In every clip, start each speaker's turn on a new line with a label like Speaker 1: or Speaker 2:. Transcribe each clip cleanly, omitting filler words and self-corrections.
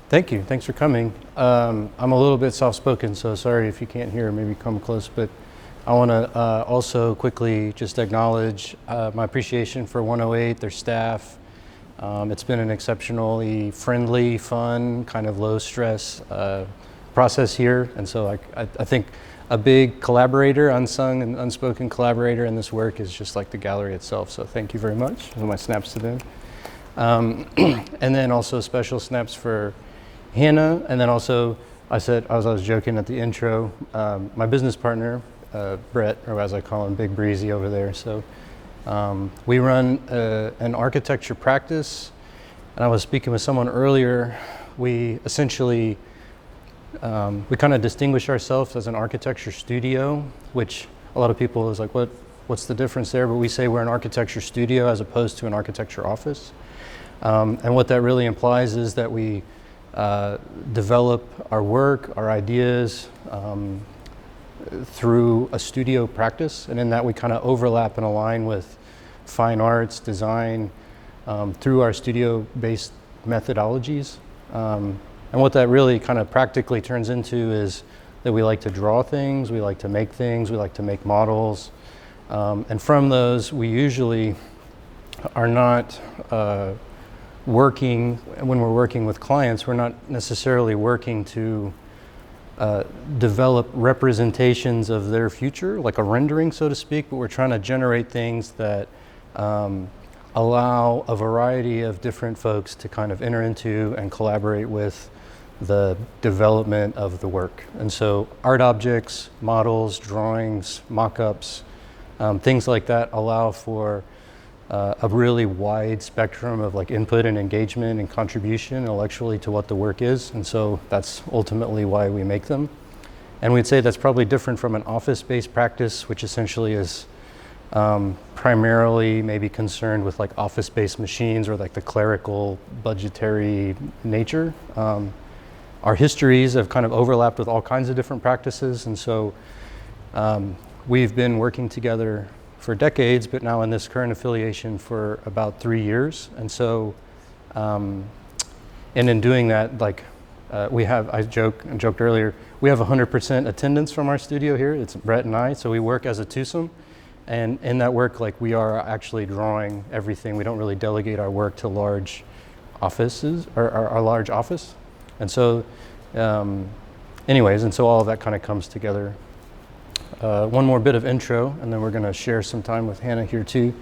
Speaker 1: Thank you. Thanks for coming. I'm a little bit soft-spoken, so sorry if you can't hear. Maybe come close. But I want to also quickly just acknowledge my appreciation for 108, their staff. It's been an exceptionally friendly, fun, kind of low-stress process here. And so I think a big collaborator, unsung and unspoken collaborator in this work is just like the gallery itself. So thank you very much. Those are my snaps to them. And then also special snaps for Hannah, and then also I was joking at the intro, my business partner, Brett, or as I call him, Big Breezy over there. So we run an architecture practice, and I was speaking with someone earlier. We essentially, we kind of distinguish ourselves as an architecture studio, which a lot of people is like, what's the difference there? But we say we're an architecture studio as opposed to an architecture office. And what that really implies is that we develop our work, our ideas through a studio practice, and in that we kind of overlap and align with fine arts, design, through our studio-based methodologies. And what that really kind of practically turns into is that we like to draw things, we like to make things, we like to make models. And from those, we usually are not working, when we're working with clients, we're not necessarily working to develop representations of their future, like a rendering, so to speak, but we're trying to generate things that allow a variety of different folks to kind of enter into and collaborate with the development of the work. And so art objects, models, drawings, mock-ups, things like that allow for a really wide spectrum of like input and engagement and contribution intellectually to what the work is. And so that's ultimately why we make them. And we'd say that's probably different from an office-based practice, which essentially is primarily maybe concerned with like office-based machines or like the clerical budgetary nature. Our histories have kind of overlapped with all kinds of different practices. And so we've been working together for decades, but now in this current affiliation for about 3 years. And so, and in doing that, like I joked earlier, we have 100% attendance from our studio here. It's Brett and I, so we work as a twosome. And in that work, like we are actually drawing everything. We don't really delegate our work to large offices, or our large office. And so, anyways, and so all of that kind of comes together. One more bit of intro, and then we're going to share some time with Hannah here too.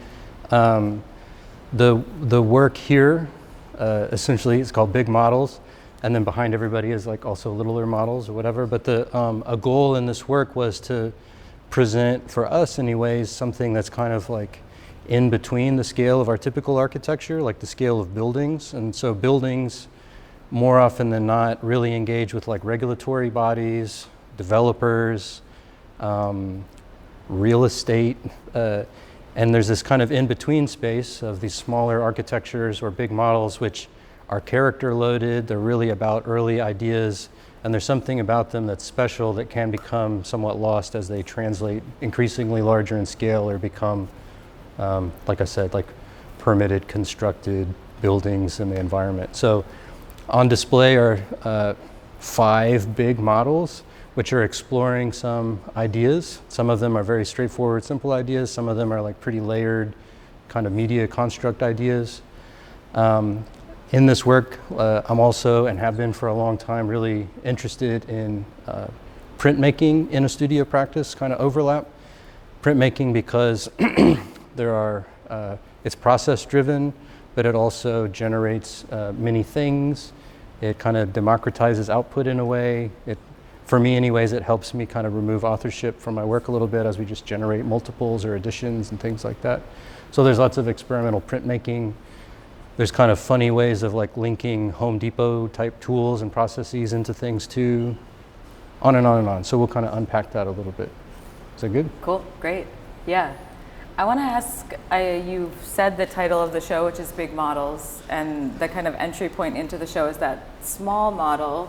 Speaker 1: The work here, essentially, it's called Big Models, and then behind everybody is like also littler models or whatever. But a goal in this work was to present, for us anyways, something that's kind of like in between the scale of our typical architecture, like the scale of buildings. And so buildings, more often than not, really engage with like regulatory bodies, developers, real estate, and there's this kind of in-between space of these smaller architectures or big models which are character loaded. They're really about early ideas, and there's something about them that's special that can become somewhat lost as they translate increasingly larger in scale or become, like I said, like permitted, constructed buildings in the environment. So on display are 5 big models which are exploring some ideas. Some of them are very straightforward, simple ideas. Some of them are like pretty layered kind of media construct ideas. In this work, I'm also, and have been for a long time, really interested in printmaking in a studio practice, kind of overlap. Printmaking because it's process driven, but it also generates many things. It kind of democratizes output in a way. For me anyways, it helps me kind of remove authorship from my work a little bit as we just generate multiples or additions and things like that. So there's lots of experimental printmaking. There's kind of funny ways of like linking Home Depot type tools and processes into things too, on and on and on. So we'll kind of unpack that a little bit. Is that good?
Speaker 2: Cool, great. Yeah. I want to ask, you've said the title of the show, which is Big Models, and the kind of entry point into the show is that small model,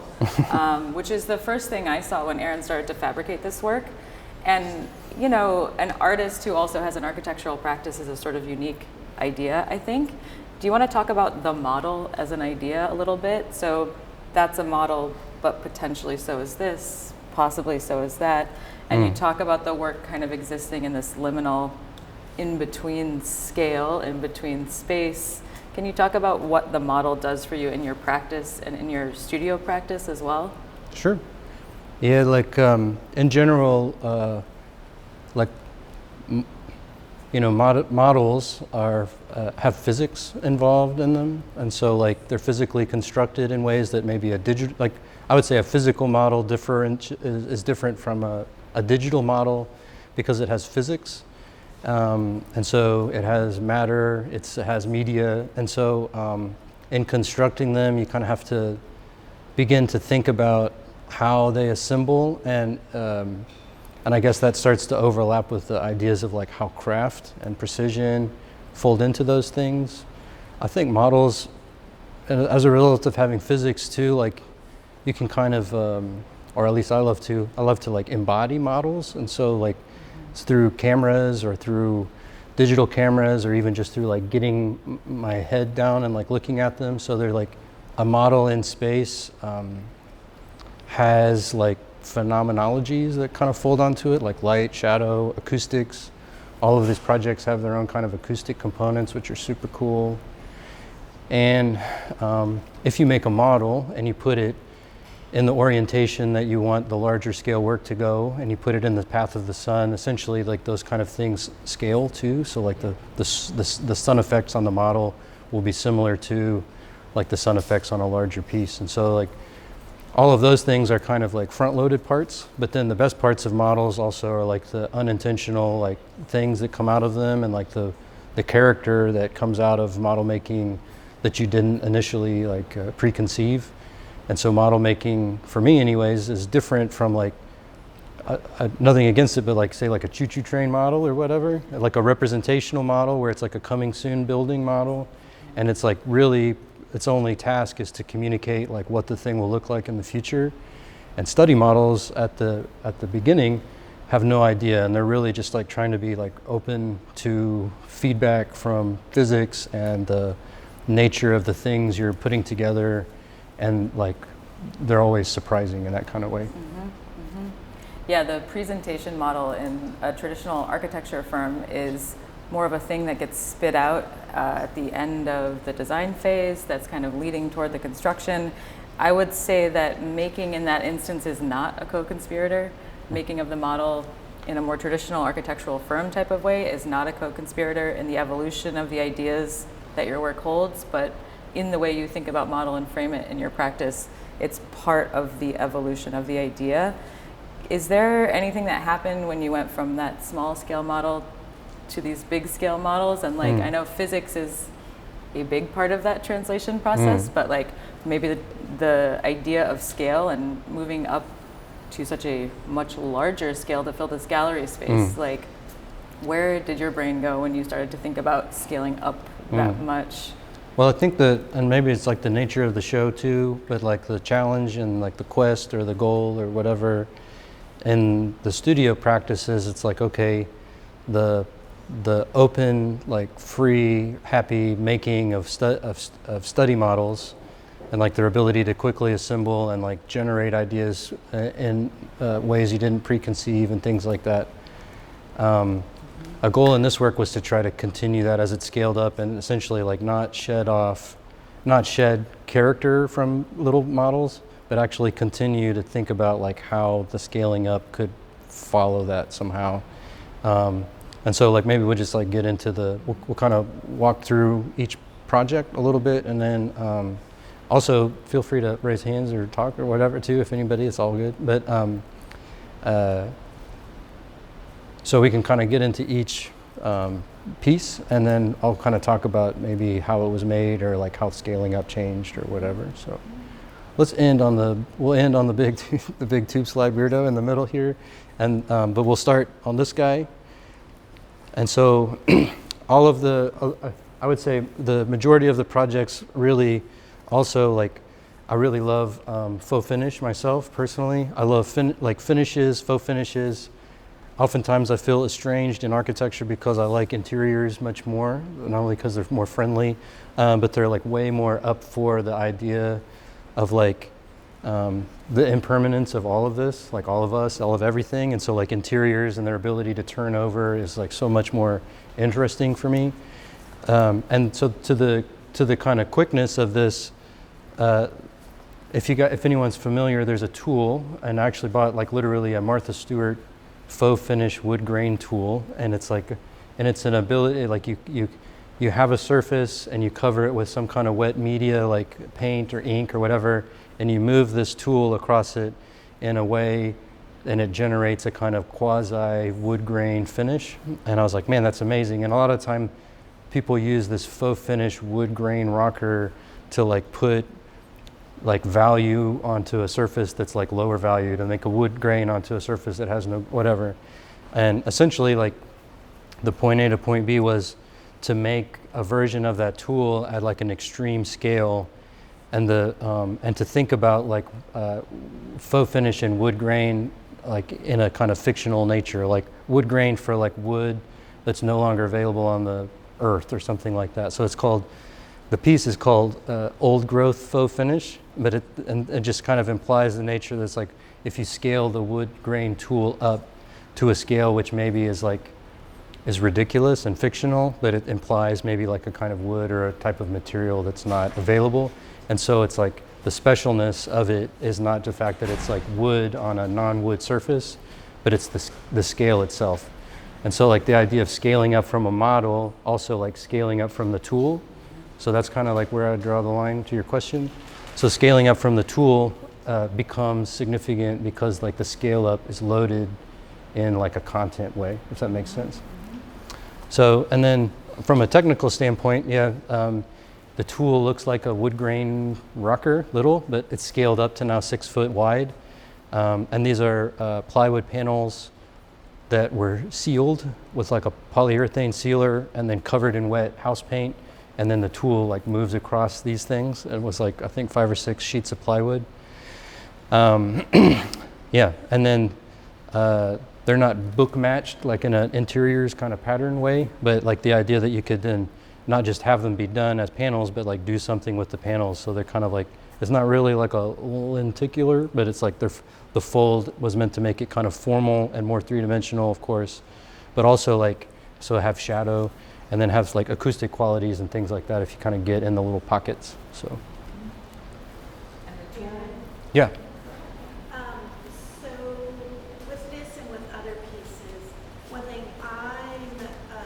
Speaker 2: which is the first thing I saw when Aaron started to fabricate this work. And, you know, an artist who also has an architectural practice is a sort of unique idea, I think. Do you want to talk about the model as an idea a little bit? So that's a model, but potentially so is this, possibly so is that. And you talk about the work kind of existing in this liminal in between scale, in between space. Can you talk about what the model does for you in your practice and in your studio practice as well?
Speaker 1: Sure. Yeah, like in general, like models are have physics involved in them, and so like they're physically constructed in ways that maybe a digital, like I would say a physical model is different from a digital model because it has physics. And so it has matter, it has media, and so in constructing them, you kind of have to begin to think about how they assemble, and I guess that starts to overlap with the ideas of like how craft and precision fold into those things. I think models, as a result of having physics too, like you can kind of, or at least I love to like embody models, and so like it's through cameras or through digital cameras or even just through like getting my head down and like looking at them. So they're like a model in space has like phenomenologies that kind of fold onto it, like light, shadow, acoustics. All of these projects have their own kind of acoustic components, which are super cool. And if you make a model and you put it in the orientation that you want the larger scale work to go, and you put it in the path of the sun, essentially like those kind of things scale too. So like the sun effects on the model will be similar to like the sun effects on a larger piece. And so like all of those things are kind of like front-loaded parts, but then the best parts of models also are like the unintentional like things that come out of them, and like the character that comes out of model making that you didn't initially like preconceive. And so model making, for me anyways, is different from like, nothing against it, but like say like a choo-choo train model or whatever, like a representational model where it's like a coming soon building model. And it's like really, its only task is to communicate like what the thing will look like in the future. And study models at the beginning have no idea, and they're really just like trying to be like open to feedback from physics and the nature of the things you're putting together. And like they're always surprising in that kind of way.
Speaker 2: Yeah, the presentation model in a traditional architecture firm is more of a thing that gets spit out at the end of the design phase that's kind of leading toward the construction. I would say that making in that instance is not a co-conspirator. Making of the model in a more traditional architectural firm type of way is not a co-conspirator in the evolution of the ideas that your work holds, but in the way you think about model and frame it in your practice, it's part of the evolution of the idea. Is there anything that happened when you went from that small scale model to these big scale models? And like, I know physics is a big part of that translation process, but like maybe the idea of scale and moving up to such a much larger scale to fill this gallery space, like where did your brain go when you started to think about scaling up that much?
Speaker 1: Well, I think that, and maybe it's like the nature of the show too, but like the challenge and like the quest or the goal or whatever, in the studio practices, it's like, okay, the open, like free, happy making of study models, and like their ability to quickly assemble and like generate ideas in ways you didn't preconceive and things like that. A goal in this work was to try to continue that as it scaled up, and essentially like not shed character from little models, but actually continue to think about like how the scaling up could follow that somehow. And so like maybe we'll just like get into we'll kind of walk through each project a little bit, and then also feel free to raise hands or talk or whatever too, if anybody, it's all good. But so we can kind of get into each piece, and then I'll kind of talk about maybe how it was made or like how scaling up changed or whatever. So we'll end on the big the big tube slide weirdo in the middle here, and but we'll start on this guy. And so all of I would say the majority of the projects really also like, I really love faux finish myself personally. I love finishes, faux finishes. Oftentimes I feel estranged in architecture because I like interiors much more, not only because they're more friendly, but they're like way more up for the idea of like the impermanence of all of this, like all of us, all of everything. And so like interiors and their ability to turn over is like so much more interesting for me. And so to the kind of quickness of this, if anyone's familiar, there's a tool, and I actually bought like literally a Martha Stewart faux finish wood grain tool, and it's like, and it's an ability, like you have a surface and you cover it with some kind of wet media like paint or ink or whatever, and you move this tool across it in a way, and it generates a kind of quasi wood grain finish. And I was like, man, that's amazing. And a lot of time people use this faux finish wood grain rocker to like put like value onto a surface that's like lower value, to make a wood grain onto a surface that has no whatever. And essentially like the point A to point B was to make a version of that tool at like an extreme scale, and and to think about like faux finish and wood grain like in a kind of fictional nature, like wood grain for like wood that's no longer available on the earth or something like that. So it's called, the piece is called old growth faux finish, but it just kind of implies the nature that's like if you scale the wood grain tool up to a scale which maybe is ridiculous and fictional, but it implies maybe like a kind of wood or a type of material that's not available. And so it's like the specialness of it is not the fact that it's like wood on a non-wood surface, but it's the scale itself. And so like the idea of scaling up from a model, also like scaling up from the tool. So that's kind of like where I draw the line to your question. So scaling up from the tool becomes significant because like the scale up is loaded in like a content way, if that makes sense. So, and then from a technical standpoint, the tool looks like a wood grain rocker, little, but it's scaled up to now 6 foot wide. And these are plywood panels that were sealed with like a polyurethane sealer and then covered in wet house paint. And then the tool like moves across these things. It was like, I think 5 or 6 sheets of plywood. Yeah, and then they're not book matched like in an interiors kind of pattern way, but like the idea that you could then not just have them be done as panels, but like do something with the panels. So they're kind of like, it's not really like a lenticular, but it's like the fold was meant to make it kind of formal and more three-dimensional, of course, but also like, so have shadow and then have like acoustic qualities and things like that if you kind of get in the little pockets, so. Yeah.
Speaker 3: So with this and with other pieces, one thing I'm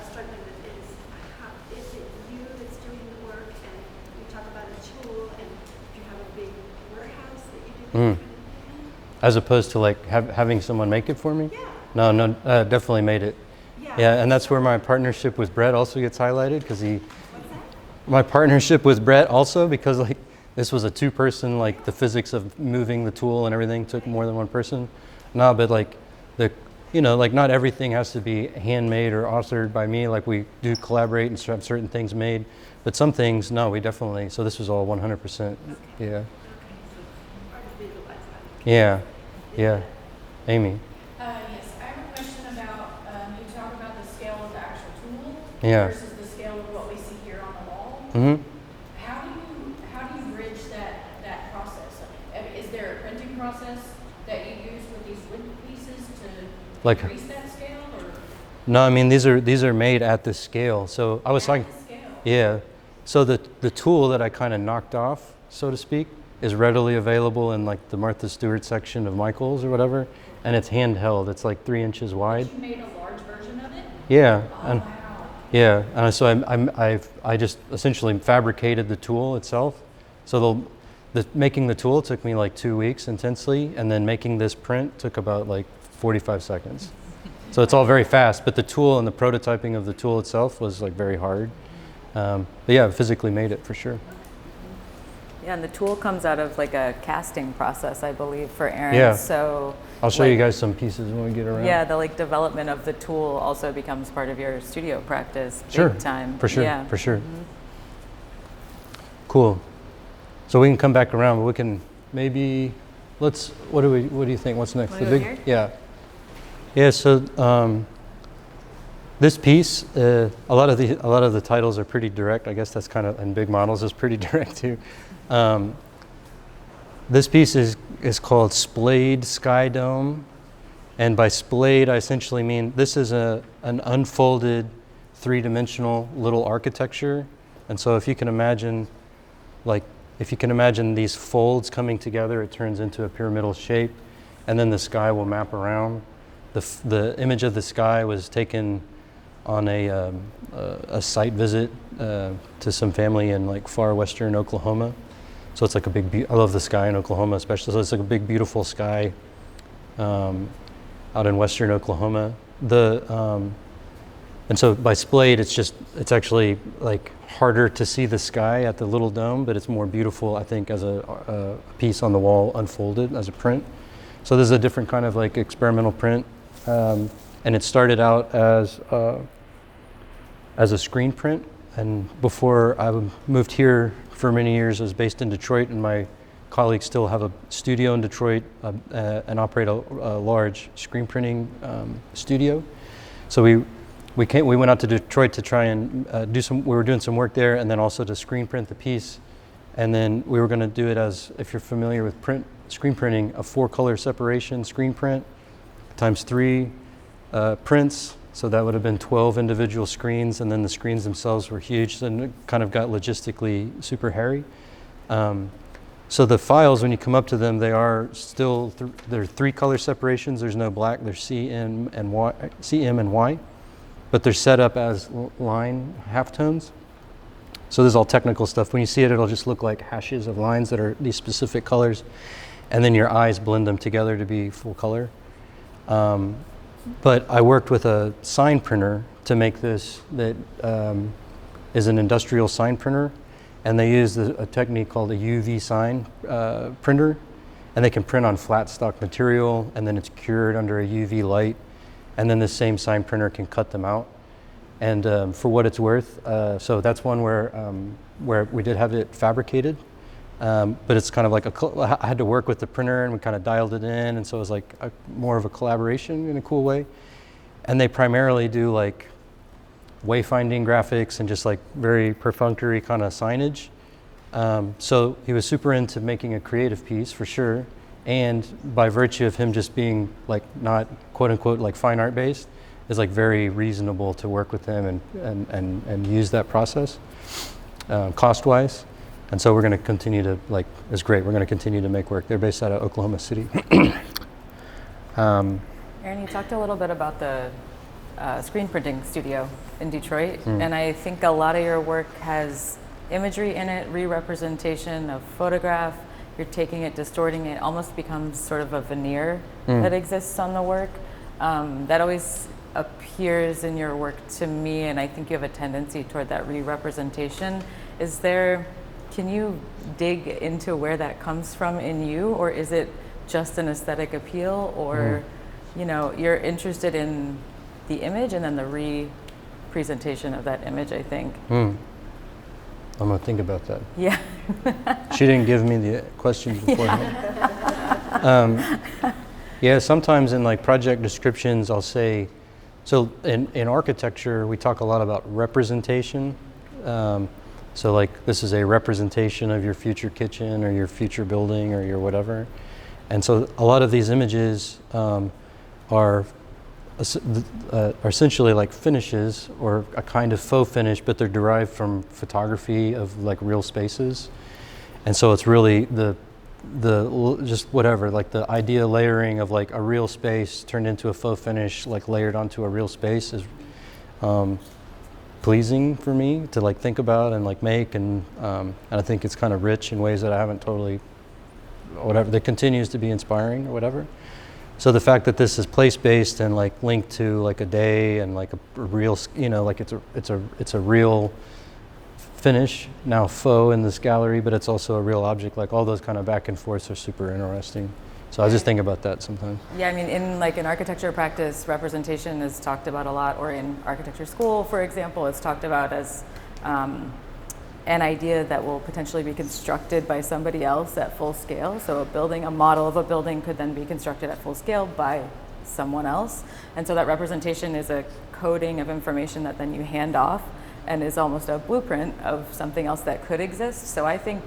Speaker 3: struggling with is it you that's doing the work, and you talk about a tool, and you have a big warehouse that you do this kind of thing?
Speaker 1: As opposed to like having someone make it for me?
Speaker 3: Yeah.
Speaker 1: No, definitely made it. Yeah, and that's where my partnership with Brett also gets highlighted, because my partnership with Brett also, because like this was a 2-person, like the physics of moving the tool and everything took more than 1 person. No, but like like not everything has to be handmade or authored by me. Like we do collaborate and have certain things made, but some things, no, we definitely, so this was all 100%, yeah. Yeah, yeah. Amy.
Speaker 4: Yes, I have a question about, you talk about the scale of the actual tool versus the scale of what we see here on the wall.
Speaker 1: Mm-hmm.
Speaker 4: How do you bridge that process? I mean, is there a printing process that you use with these wood pieces to
Speaker 1: Like,
Speaker 4: increase that scale? Or?
Speaker 1: No, I mean these are made at this scale. So I was talking, yeah. So the tool that I kind of knocked off, so to speak, is readily available in like the Martha Stewart section of Michael's or whatever, and it's handheld. It's like 3 inches wide.
Speaker 4: But you made a large version of it?
Speaker 1: Yeah.
Speaker 4: Oh,
Speaker 1: and,
Speaker 4: wow.
Speaker 1: Yeah, and so I just essentially fabricated the tool itself. So making the tool took me like 2 weeks intensely, and then making this print took about like 45 seconds. So it's all very fast, but the tool and the prototyping of the tool itself was like very hard. But yeah, I physically made it for sure.
Speaker 2: Yeah, and the tool comes out of like a casting process, I believe, for Aaron.
Speaker 1: Yeah.
Speaker 2: So
Speaker 1: I'll show you guys some pieces when we get around.
Speaker 2: Yeah, the like development of the tool also becomes part of your studio practice.
Speaker 1: Sure.
Speaker 2: Big time.
Speaker 1: For sure.
Speaker 2: Yeah.
Speaker 1: For sure. Cool. So we can come back around, but we can maybe what do you think? What's next?
Speaker 2: Wanna go here?
Speaker 1: Yeah. Yeah. So this piece, a lot of the titles are pretty direct. I guess that's kind of, and big models is pretty direct too. This piece is is called Splade Sky Dome. And by Splade, I essentially mean this is an unfolded three-dimensional little architecture. And so if you can imagine, these folds coming together, it turns into a pyramidal shape, and then the sky will map around. The image of the sky was taken on a site visit to some family in like far western Oklahoma. So it's like a big, I love the sky in Oklahoma especially, so it's like a big beautiful sky out in western Oklahoma. And so by Splade, it's actually like harder to see the sky at the little dome, but it's more beautiful, I think, as a piece on the wall unfolded as a print. So this is a different kind of like experimental print. And it started out as a screen print. And before I moved here for many years, I was based in Detroit, and my colleagues still have a studio in Detroit and operate a large screen printing studio. So we went out to Detroit to try and we were doing some work there, and then also to screen print the piece. And then we were going to do it as, if you're familiar with screen printing, a 4-color separation screen print times 3 prints. So that would have been 12 individual screens, and then the screens themselves were huge, and it kind of got logistically super hairy. So the files, when you come up to them, they are still, they're 3-color separations. There's no black, there's CM and Y, but they're set up as line halftones. So this is all technical stuff. When you see it, it'll just look like hashes of lines that are these specific colors, and then your eyes blend them together to be full color. But I worked with a sign printer to make this that is an industrial sign printer, and they use a technique called a UV sign printer, and they can print on flat stock material, and then it's cured under a UV light, and then the same sign printer can cut them out. And for what it's worth, so that's one where we did have it fabricated, but it's kind of like I had to work with the printer, and we kind of dialed it in, and so it was like more of a collaboration in a cool way. And they primarily do like wayfinding graphics and just like very perfunctory kind of signage. So he was super into making a creative piece for sure, and by virtue of him just being like not quote unquote like fine art based, is like very reasonable to work with him and use that process cost wise. And so we're going to continue to it's great. We're going to continue to make work. They're based out of Oklahoma City.
Speaker 2: Aaron, you talked a little bit about the screen printing studio in Detroit, and I think a lot of your work has imagery in it, re-representation of photograph. You're taking it, distorting it, almost becomes sort of a veneer that exists on the work. That always appears in your work to me, and I think you have a tendency toward that re-representation. Can you dig into where that comes from in you, or is it just an aesthetic appeal, or you're interested in the image and then the re-presentation of that image, I think.
Speaker 1: I'm gonna think about that.
Speaker 2: Yeah.
Speaker 1: She didn't give me the questions beforehand. Yeah, sometimes in like project descriptions, I'll say, so in architecture, we talk a lot about representation. So like this is a representation of your future kitchen or your future building or your whatever. And so a lot of these images are essentially like finishes or a kind of faux finish, but they're derived from photography of like real spaces. And so it's really the just whatever, like the idea layering of like a real space turned into a faux finish, like layered onto a real space is pleasing for me to like think about and like make, and I think it's kind of rich in ways that I haven't totally, whatever, that continues to be inspiring or whatever. So the fact that this is place-based and like linked to like a day and like a real, like it's a real finish, now faux in this gallery, but it's also a real object, like all those kind of back and forths are super interesting. So I just think about that sometimes.
Speaker 2: Yeah, I mean, in architecture practice, representation is talked about a lot, or in architecture school, for example, it's talked about as an idea that will potentially be constructed by somebody else at full scale. So a model of a building could then be constructed at full scale by someone else. And so that representation is a coding of information that then you hand off and is almost a blueprint of something else that could exist. So I think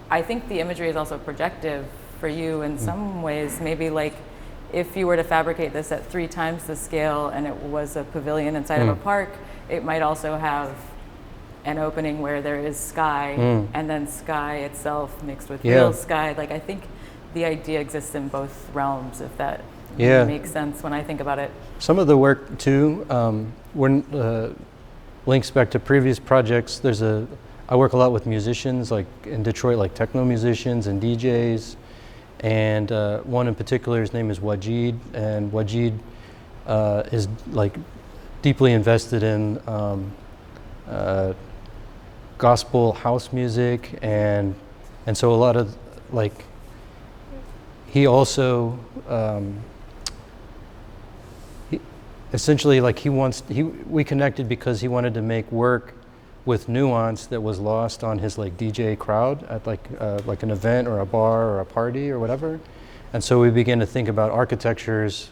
Speaker 2: the imagery is also projective for you in some ways. Maybe like if you were to fabricate this at 3 times the scale and it was a pavilion inside of a park, it might also have an opening where there is sky and then sky itself mixed with real sky. Like I think the idea exists in both realms, if that makes sense when I think about it.
Speaker 1: Some of the work too, links back to previous projects. I work a lot with musicians, like in Detroit, like techno musicians and DJs. And one in particular, his name is Wajid, and Wajid is like deeply invested in gospel house music, and so a lot of like he also essentially like we connected because he wanted to make work with nuance that was lost on his like DJ crowd at like an event or a bar or a party or whatever. And so we began to think about architectures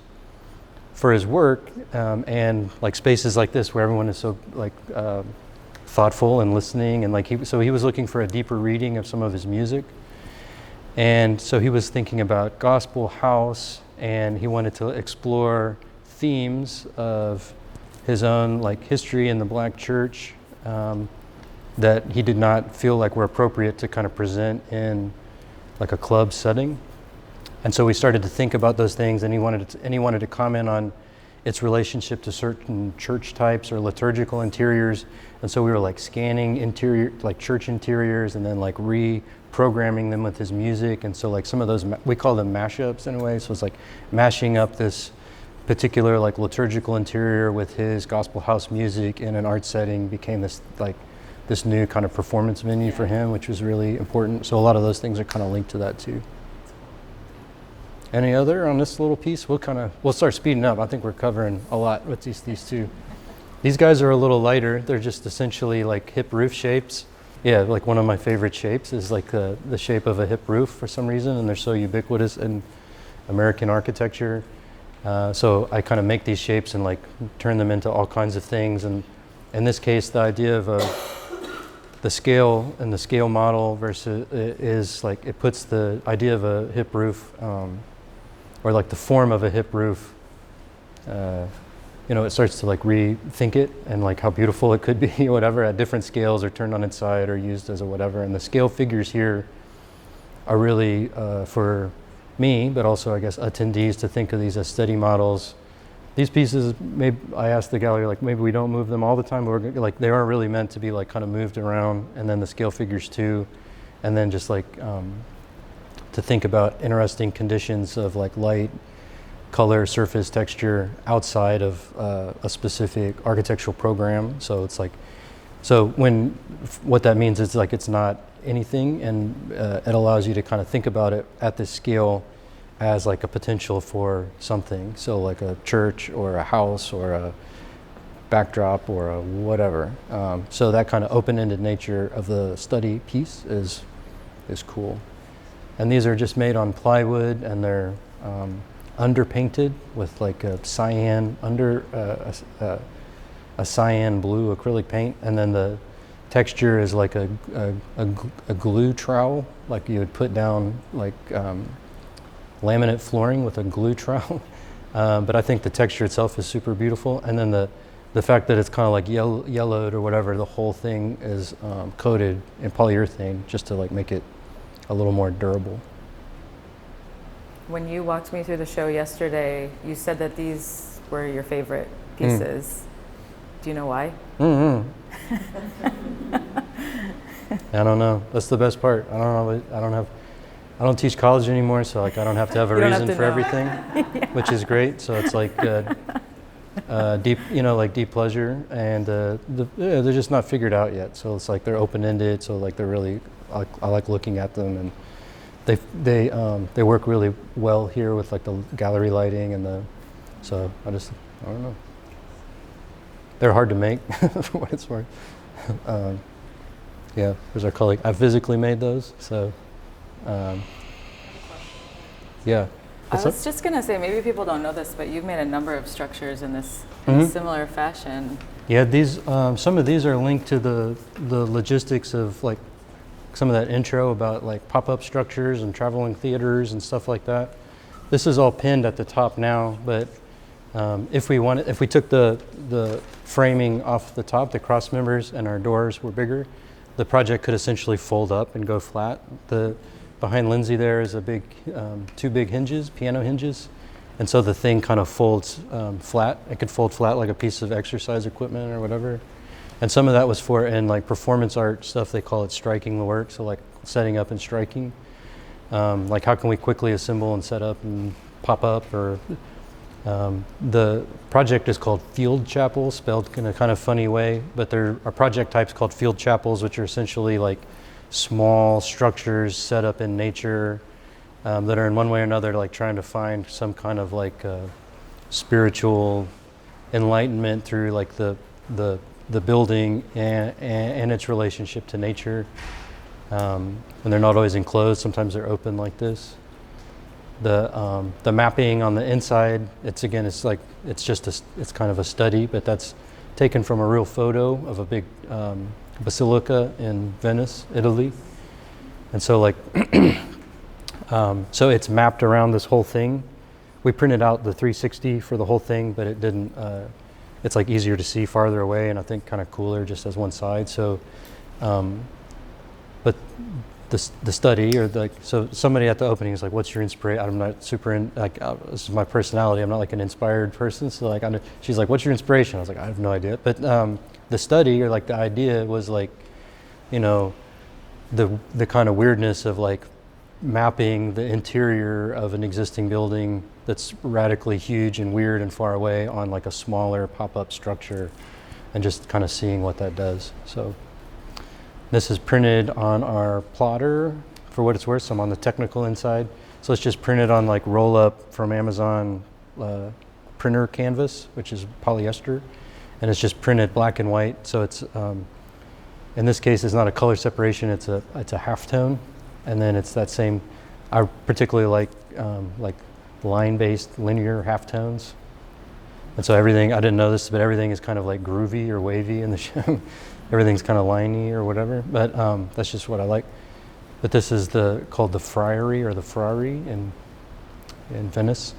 Speaker 1: for his work, and like spaces like this where everyone is so like thoughtful and listening, and like he was looking for a deeper reading of some of his music. And so he was thinking about gospel house, and he wanted to explore themes of his own like history in the Black church that he did not feel like were appropriate to kind of present in like a club setting. And so we started to think about those things, and he wanted to comment on its relationship to certain church types or liturgical interiors. And so we were like scanning interior, like church interiors, and then like reprogramming them with his music. And so like some of those, we call them mashups in a way. So it's like mashing up this particular like liturgical interior with his gospel house music in an art setting became this new kind of performance venue for him, which was really important. So a lot of those things are kind of linked to that too. Any other on this little piece? We'll start speeding up. I think we're covering a lot with these two. These guys are a little lighter. They're just essentially like hip roof shapes. Yeah, like one of my favorite shapes is like the shape of a hip roof for some reason, and they're so ubiquitous in American architecture. So I kind of make these shapes and like turn them into all kinds of things. And in this case, the idea of the scale and the scale model versus is like it puts the idea of a hip roof or like the form of a hip roof. It starts to like rethink it and like how beautiful it could be, or whatever, at different scales, or turned on its side, or used as a whatever. And the scale figures here are really for me, but also I guess attendees, to think of these as steady models. These pieces, maybe I asked the gallery, like maybe we don't move them all the time, but like they aren't really meant to be like kind of moved around. And then the scale figures too, and then just like to think about interesting conditions of like light, color, surface, texture outside of a specific architectural program. So it's like, what that means is like it's not anything, and it allows you to kind of think about it at this scale as like a potential for something. So like a church or a house or a backdrop or a whatever. So that kind of open-ended nature of the study piece is cool. And these are just made on plywood, and they're underpainted with like a cyan a cyan blue acrylic paint, and then the texture is like a glue trowel, like you would put down like laminate flooring with a glue trowel. But I think the texture itself is super beautiful, and then the fact that it's kind of like yellowed or whatever, the whole thing is coated in polyurethane just to like make it a little more durable.
Speaker 2: When you walked me through the show yesterday, you said that these were your favorite pieces. Do you know why?
Speaker 1: I don't know. That's the best part. I don't know. I don't teach college anymore, so like I don't have to have a reason for everything, which is great. So it's like deep, like deep pleasure, and they're just not figured out yet. So it's like they're open-ended. So like they're really, I like looking at them, and they work really well here with like the gallery lighting and so I don't know. They're hard to make for what it's worth. Yeah, there's our colleague. I physically made those, so yeah.
Speaker 2: I was just gonna say, maybe people don't know this, but you've made a number of structures in this similar fashion.
Speaker 1: Yeah, these some of these are linked to the logistics of like some of that intro about like pop-up structures and traveling theaters and stuff like that. This is all pinned at the top now, but if we took the framing off the top, the cross members, and our doors were bigger, the project could essentially fold up and go flat. Behind Lindsay there is a big, two big hinges, piano hinges, and so the thing kind of folds flat. It could fold flat like a piece of exercise equipment or whatever. And some of that was in like performance art stuff, they call it striking the work, so like setting up and striking. Like how can we quickly assemble and set up and pop up, or the project is called field chapel, spelled in a kind of funny way, but there are project types called field chapels, which are essentially like small structures set up in nature that are in one way or another like trying to find some kind of like spiritual enlightenment through like the building and its relationship to nature. And they're not always enclosed, sometimes they're open like this. The mapping on the inside, it's kind of a study, but that's taken from a real photo of a big basilica in Venice, Italy. And so like, so it's mapped around this whole thing. We printed out the 360 for the whole thing, but it didn't, it's like easier to see farther away, and I think kind of cooler just as one side. So, but the study, or so somebody at the opening is like, what's your inspiration? I'm not this is my personality. I'm not like an inspired person. So like, she's like, what's your inspiration? I was like, I have no idea. But the study, or like the idea, was like, you know, the kind of weirdness of like mapping the interior of an existing building that's radically huge and weird and far away on like a smaller pop-up structure, and just kind of seeing what that does. So this is printed on our plotter, for what it's worth. So I'm on the technical inside. So it's just printed on like roll-up from Amazon printer canvas, which is polyester, and it's just printed black and white. So it's in this case, it's not a color separation. It's a halftone, and then it's that same. I particularly like line-based linear halftones, and so everything. I didn't know this, but everything is kind of like groovy or wavy in the show. Everything's kind of liney or whatever, but that's just what I like. But this is called the Friary, or the Frari in Venice.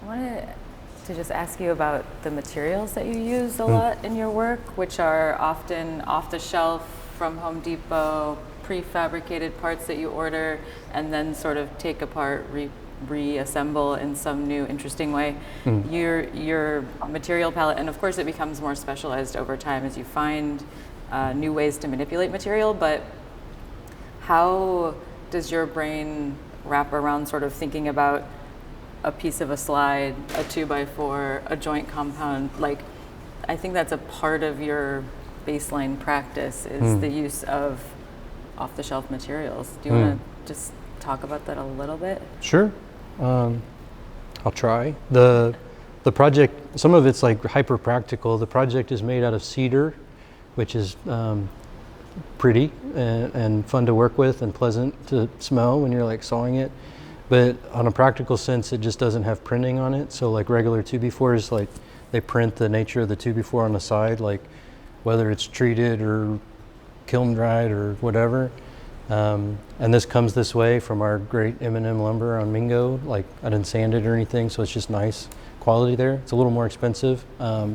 Speaker 2: I wanted to just ask you about the materials that you use a lot in your work, which are often off the shelf from Home Depot, prefabricated parts that you order and then sort of take apart, reassemble in some new interesting way. Your material palette, and of course it becomes more specialized over time as you find new ways to manipulate material, but how does your brain wrap around sort of thinking about a piece of a slide, a 2x4, a joint compound? Like, I think that's a part of your baseline practice is the use of off-the-shelf materials. Do you want to just talk about that a little bit?
Speaker 1: Sure. I'll try. The project, some of it's like hyper practical. The project is made out of cedar, which is pretty and fun to work with and pleasant to smell when you're like sawing it. But on a practical sense, it just doesn't have printing on it. So like regular 2x4s, like they print the nature of the 2x4 on the side, like whether it's treated or kiln dried or whatever. And this comes this way from our great M&M lumber on Mingo. Like I didn't sand it or anything, so it's just nice quality there. It's a little more expensive, but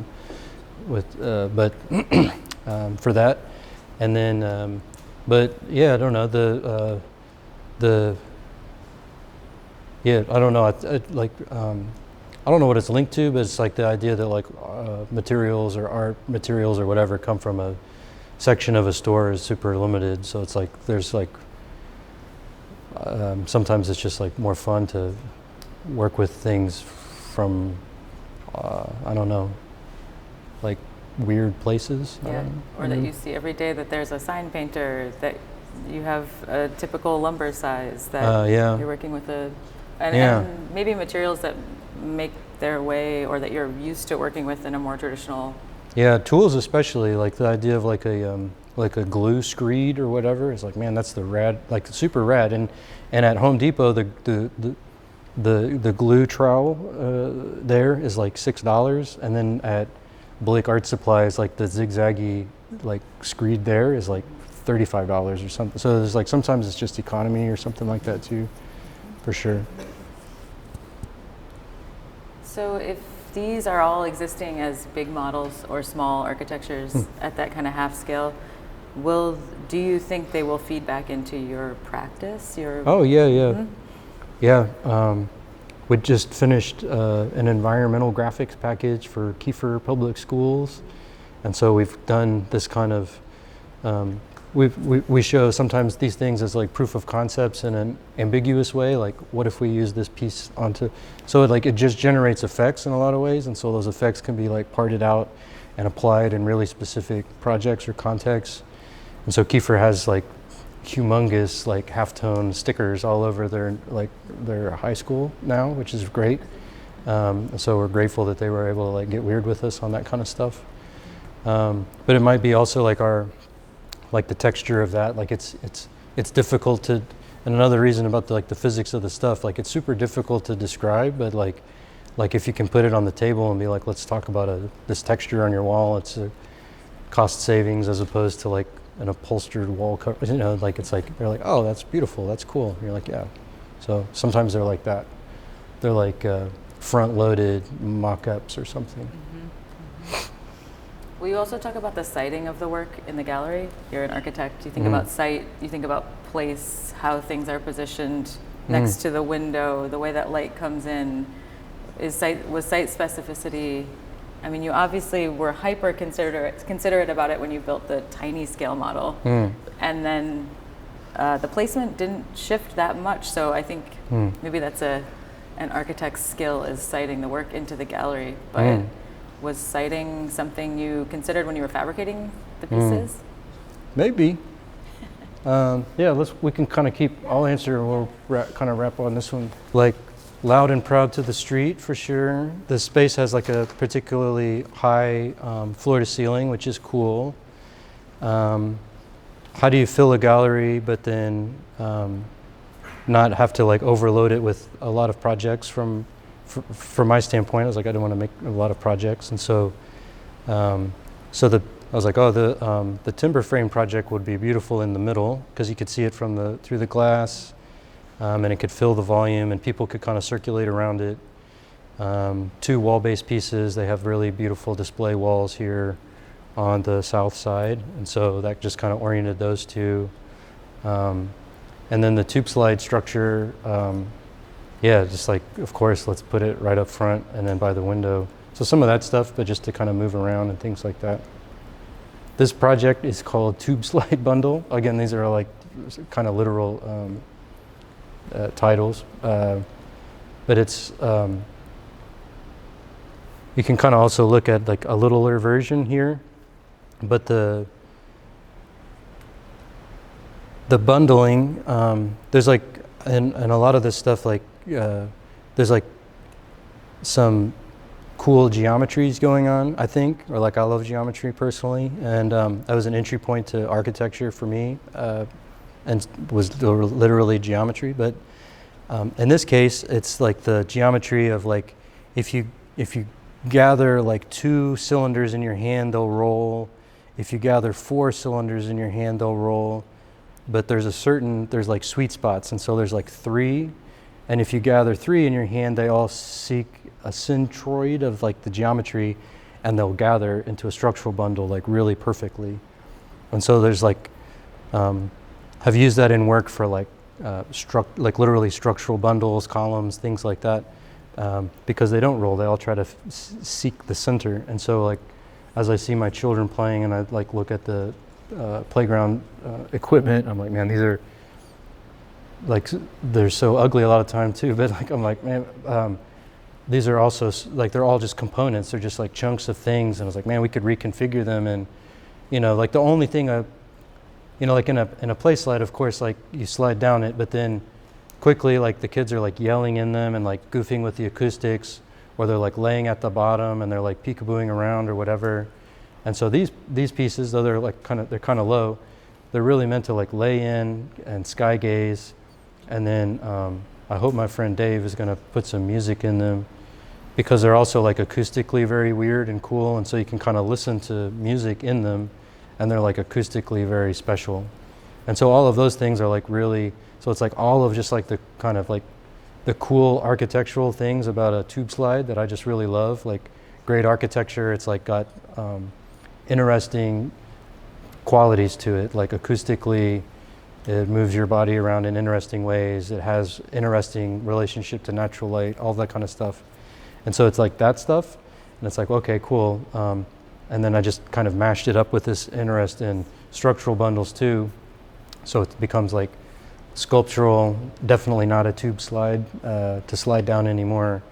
Speaker 1: for that. And then, but yeah, I don't know I don't know. I don't know what it's linked to, but it's like the idea that like materials or art materials or whatever come from a section of a store is super limited. So it's like there's like sometimes it's just like more fun to work with things from I don't know, like weird places.
Speaker 2: Yeah, or that you see every day, that there's a sign painter, that you have a typical lumber size, that you're working with and maybe materials that make their way, or that you're used to working with in a more traditional.
Speaker 1: Yeah, tools especially, like the idea of like a glue screed or whatever. It's like, man, that's the rad, like super rad. And at Home Depot, the glue trowel there is like $6, and then at Blake Art Supplies, like the zigzaggy like screed there is like $35 or something. So there's like sometimes it's just economy or something like that too, for sure.
Speaker 2: So if these are all existing as big models or small architectures at that kind of half scale, do you think they will feed back into your practice?
Speaker 1: Oh yeah. Yeah. We just finished an environmental graphics package for Kiefer Public Schools, and so we've done this kind of we show sometimes these things as like proof of concepts in an ambiguous way, like what if we use this piece onto, so it just generates effects in a lot of ways, and so those effects can be like parted out and applied in really specific projects or contexts. And so Kiefer has like humongous like halftone stickers all over their high school now, which is great. And so we're grateful that they were able to like get weird with us on that kind of stuff. But it might be also like the texture of that, like it's difficult to, and another reason about the physics of the stuff, like it's super difficult to describe, but like if you can put it on the table and be like, let's talk about this texture on your wall, it's a cost savings as opposed to like an upholstered wall cover, you know, like it's like, they're like, oh, that's beautiful, that's cool. And you're like, yeah. So sometimes they're like that. They're like front-loaded mock-ups or something.
Speaker 2: Will you also talk about the siting of the work in the gallery? You're an architect. You think about site, you think about place, how things are positioned next to the window, the way that light comes in. Was site specificity, I mean, you obviously were hyper considerate about it when you built the tiny scale model. And then the placement didn't shift that much. So I think maybe that's an architect's skill, is siting the work into the gallery. But was siting something you considered when you were fabricating the pieces?
Speaker 1: Maybe. Yeah, we can kind of I'll answer and we'll kind of wrap on this one. Like, loud and proud to the street, for sure. The space has like a particularly high floor to ceiling, which is cool. How do you fill a gallery, but then not have to like overload it with a lot of projects? From my standpoint, I was like, I don't want to make a lot of projects, and so I was like, oh, the timber frame project would be beautiful in the middle because you could see it through the glass. And it could fill the volume and people could kind of circulate around it. 2 wall-based pieces, they have really beautiful display walls here on the south side. And so that just kind of oriented those two. And then the tube slide structure, yeah, just like, of course, let's put it right up front and then by the window. So some of that stuff, but just to kind of move around and things like that. This project is called Tube Slide Bundle. Again, these are like kind of literal titles, but it's you can kind of also look at like a littler version here, but the bundling, there's like and a lot of this stuff, like there's like some cool geometries going on, I think, or like I love geometry personally, and that was an entry point to architecture for me. And was literally geometry, but in this case, it's like the geometry of like, if you gather like 2 cylinders in your hand, they'll roll. If you gather 4 cylinders in your hand, they'll roll. But there's like sweet spots, and so there's like 3, and if you gather 3 in your hand, they all seek a centroid of like the geometry, and they'll gather into a structural bundle like really perfectly. And so there's like. I've used that in work for like literally structural bundles, columns, things like that, because they don't roll. They all try to seek the center. And so like, as I see my children playing and I like look at the playground equipment, I'm like, man, these are like, they're so ugly a lot of time too. But like, I'm like, man, these are also like, they're all just components. They're just like chunks of things. And I was like, man, we could reconfigure them. And you know, like the only thing you know, like in a play slide, of course, like you slide down it, but then quickly, like the kids are like yelling in them and like goofing with the acoustics, or they're like laying at the bottom and they're like peekabooing around or whatever. And so these pieces, though they're kind of low, they're really meant to like lay in and sky gaze. And then I hope my friend Dave is going to put some music in them, because they're also like acoustically very weird and cool, and so you can kind of listen to music in them and they're like acoustically very special. And so all of those things are like really, so it's like all of just like the kind of like the cool architectural things about a tube slide that I just really love, like great architecture. It's like got interesting qualities to it, like acoustically, it moves your body around in interesting ways. It has interesting relationship to natural light, all that kind of stuff. And so it's like that stuff, and it's like, okay, cool. And then I just kind of mashed it up with this interest in structural bundles too. So it becomes like sculptural, definitely not a tube slide to slide down anymore.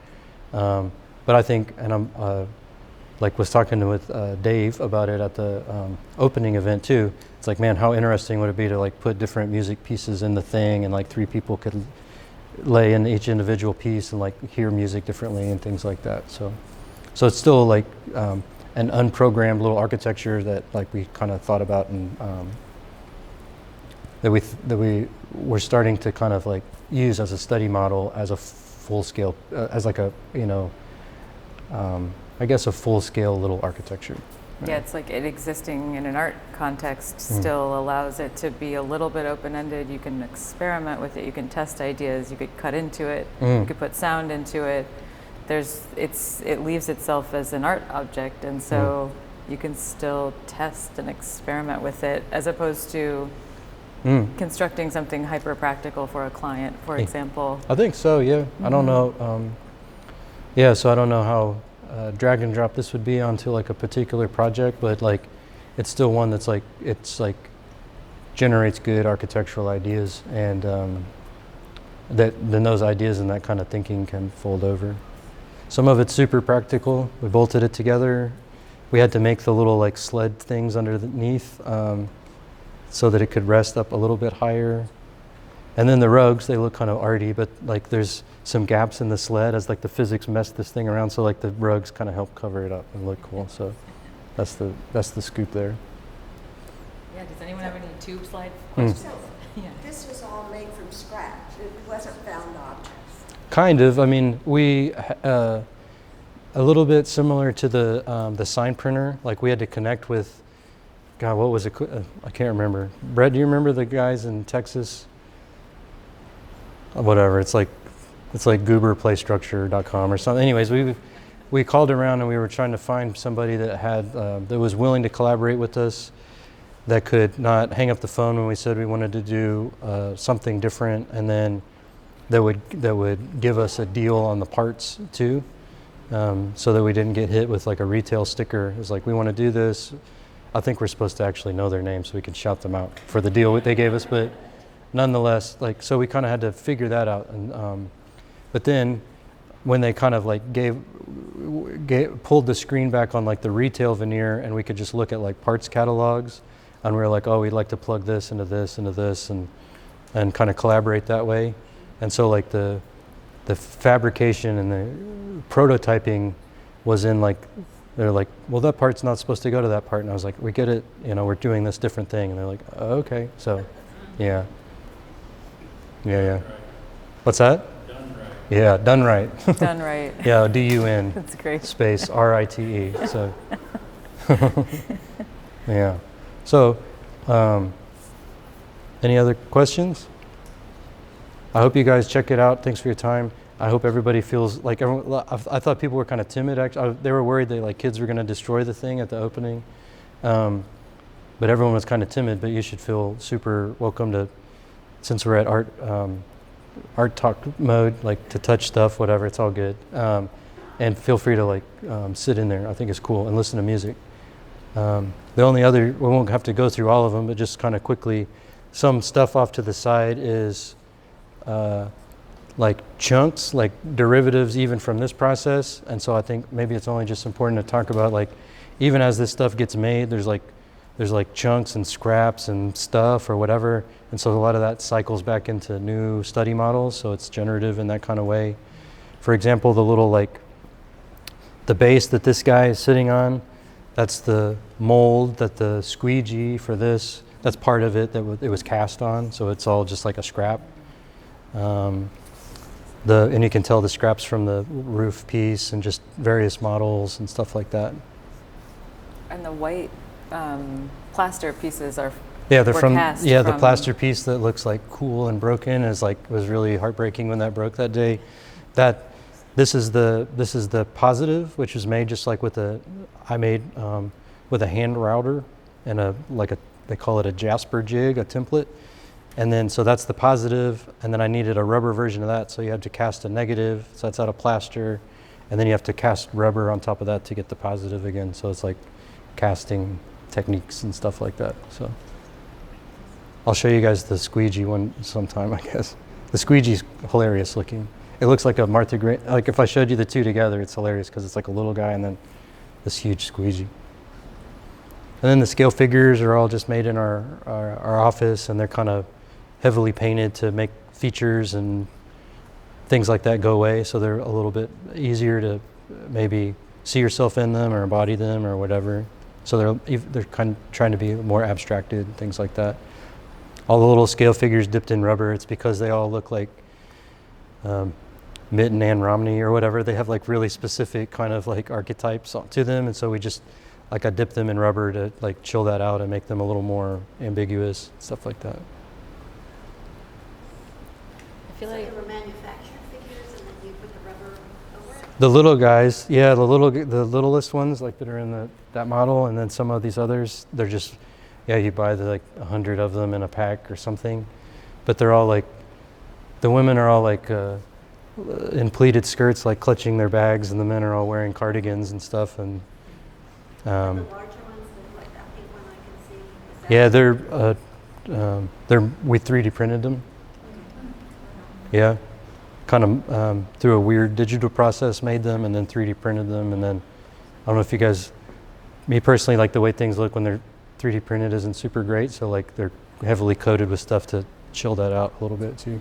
Speaker 1: But I think, and I'm like was talking with Dave about it at the opening event too. It's like, man, how interesting would it be to like put different music pieces in the thing, and like 3 people could lay in each individual piece and like hear music differently and things like that. So it's still like an unprogrammed little architecture that like we kind of thought about, and that we were starting to kind of like use as a study model, as a full scale, as like a, you know, I guess a full scale little architecture.
Speaker 2: Yeah, it's like it existing in an art context still allows it to be a little bit open-ended. You can experiment with it, you can test ideas, you could cut into it, you could put sound into it. It leaves itself as an art object, and so you can still test and experiment with it, as opposed to constructing something hyper practical for a client, for example.
Speaker 1: I think so, yeah. I don't know. So I don't know how drag and drop this would be onto like a particular project, but like it's still one that's like, it's like generates good architectural ideas, and then those ideas and that kind of thinking can fold over. Some of it's super practical. We bolted it together. We had to make the little like sled things underneath so that it could rest up a little bit higher. And then the rugs, they look kind of arty, but like there's some gaps in the sled as like the physics mess this thing around, so like the rugs kind of help cover it up and look cool. So that's the scoop there.
Speaker 2: Yeah, does anyone have any tube slide questions?
Speaker 5: So this was all made from scratch. It wasn't found objects.
Speaker 1: Kind of. I mean, we a little bit similar to the sign printer. Like we had to connect with, God, what was it? I can't remember. Brett, do you remember the guys in Texas? Whatever. It's like gooberplaystructure.com or something. Anyways, we called around and we were trying to find somebody that had that was willing to collaborate with us, that could not hang up the phone when we said we wanted to do something different, and then that would give us a deal on the parts too, so that we didn't get hit with like a retail sticker. It was like, we want to do this. I think we're supposed to actually know their names so we could shout them out for the deal they gave us, but nonetheless, like, so we kind of had to figure that out. And but then when they kind of like pulled the screen back on like the retail veneer, and we could just look at like parts catalogs, and we were like, oh, we'd like to plug this into this into this, and kind of collaborate that way. And so like the fabrication and the prototyping was in like, they're like, well, that part's not supposed to go to that part. And I was like, we get it, you know, we're doing this different thing. And they're like, oh, okay. So yeah. What's that? Done right. Yeah, done right.
Speaker 2: Done right.
Speaker 1: Yeah, D-U-N.
Speaker 2: That's great.
Speaker 1: Space R-I-T-E. So yeah. So any other questions? I hope you guys check it out. Thanks for your time. I hope everybody feels like I thought people were kind of timid. Actually, they were worried that like kids were going to destroy the thing at the opening, but everyone was kind of timid. But you should feel super welcome to, since we're at art talk mode, like to touch stuff, whatever. It's all good, and feel free to like sit in there. I think it's cool, and listen to music. The only other, we won't have to go through all of them, but just kind of quickly, some stuff off to the side is like chunks, like derivatives even from this process. And so I think maybe it's only just important to talk about, like, even as this stuff gets made, there's like chunks and scraps and stuff or whatever. And so a lot of that cycles back into new study models. So it's generative in that kind of way. For example, the little like the base that this guy is sitting on, that's the mold that the squeegee for this, that's part of it that it was cast on. So it's all just like a scrap. And you can tell the scraps from the roof piece and just various models and stuff like that.
Speaker 2: And the white plaster pieces are
Speaker 1: Yeah, they're
Speaker 2: were
Speaker 1: from
Speaker 2: cast
Speaker 1: the
Speaker 2: from-
Speaker 1: plaster piece that looks like cool and broken is like was really heartbreaking when that broke that day. That this is the positive, which was made just like with I made with a hand router and they call it a Jasper jig, a template. And then so that's the positive, and then I needed a rubber version of that, so you had to cast a negative, so that's out of plaster, and then you have to cast rubber on top of that to get the positive again. So it's like casting techniques and stuff like that. So I'll show you guys the squeegee one sometime, I guess. The squeegee's hilarious looking. It looks like a Martha Graham, like if I showed you the two together, it's hilarious because it's like a little guy and then this huge squeegee. And then the scale figures are all just made in our office, and they're kind of heavily painted to make features and things like that go away. So they're a little bit easier to maybe see yourself in them or embody them or whatever. So they're kind of trying to be more abstracted, things like that. All the little scale figures dipped in rubber, it's because they all look like Mitt and Ann Romney or whatever. They have like really specific kind of like archetypes to them. And so we just, like I dip them in rubber to like chill that out and make them a little more ambiguous, stuff like that.
Speaker 2: I feel
Speaker 3: So
Speaker 2: like
Speaker 3: they were manufactured figures and then you put the rubber over it?
Speaker 1: The little guys, yeah, the littlest ones like that are in that model, and then some of these others, they're just, yeah, you buy like 100 of them in a pack or something, but they're all like, the women are all like in pleated skirts, like clutching their bags, and the men are all wearing cardigans and stuff, and
Speaker 3: The larger ones, like that pink one I can see. Is that-
Speaker 1: yeah, we 3D printed them. Yeah, kind of through a weird digital process made them, and then 3D printed them, and then I don't know if you guys, me personally, like the way things look when they're 3D printed isn't super great, so like they're heavily coated with stuff to chill that out a little bit too.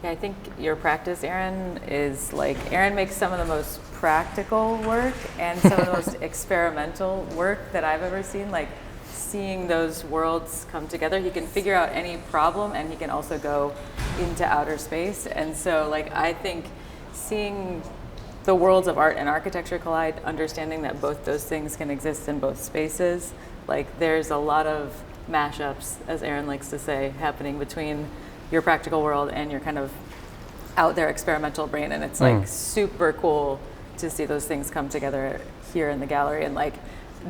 Speaker 2: Yeah, I think your practice, Aaron, is like, Aaron makes some of the most practical work and some of the most experimental work that I've ever seen. Like seeing those worlds come together, he can figure out any problem and he can also go into outer space. And so like, I think seeing the worlds of art and architecture collide, understanding that both those things can exist in both spaces, like there's a lot of mashups, as Aaron likes to say, happening between your practical world and your kind of out there experimental brain, and it's like super cool to see those things come together here in the gallery. And like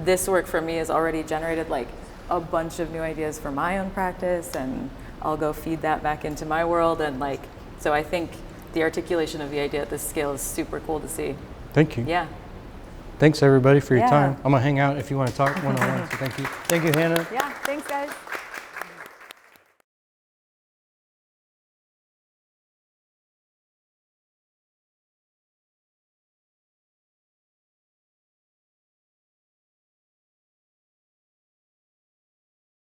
Speaker 2: this work for me has already generated like a bunch of new ideas for my own practice, and I'll go feed that back into my world. And like, so I think the articulation of the idea at this scale is super cool to see.
Speaker 1: Thank you.
Speaker 2: Yeah.
Speaker 1: Thanks everybody for your
Speaker 2: Yeah.
Speaker 1: time. I'm gonna hang out if you want to talk one-on-one. So thank you. Thank you, Hannah.
Speaker 2: Yeah, thanks guys.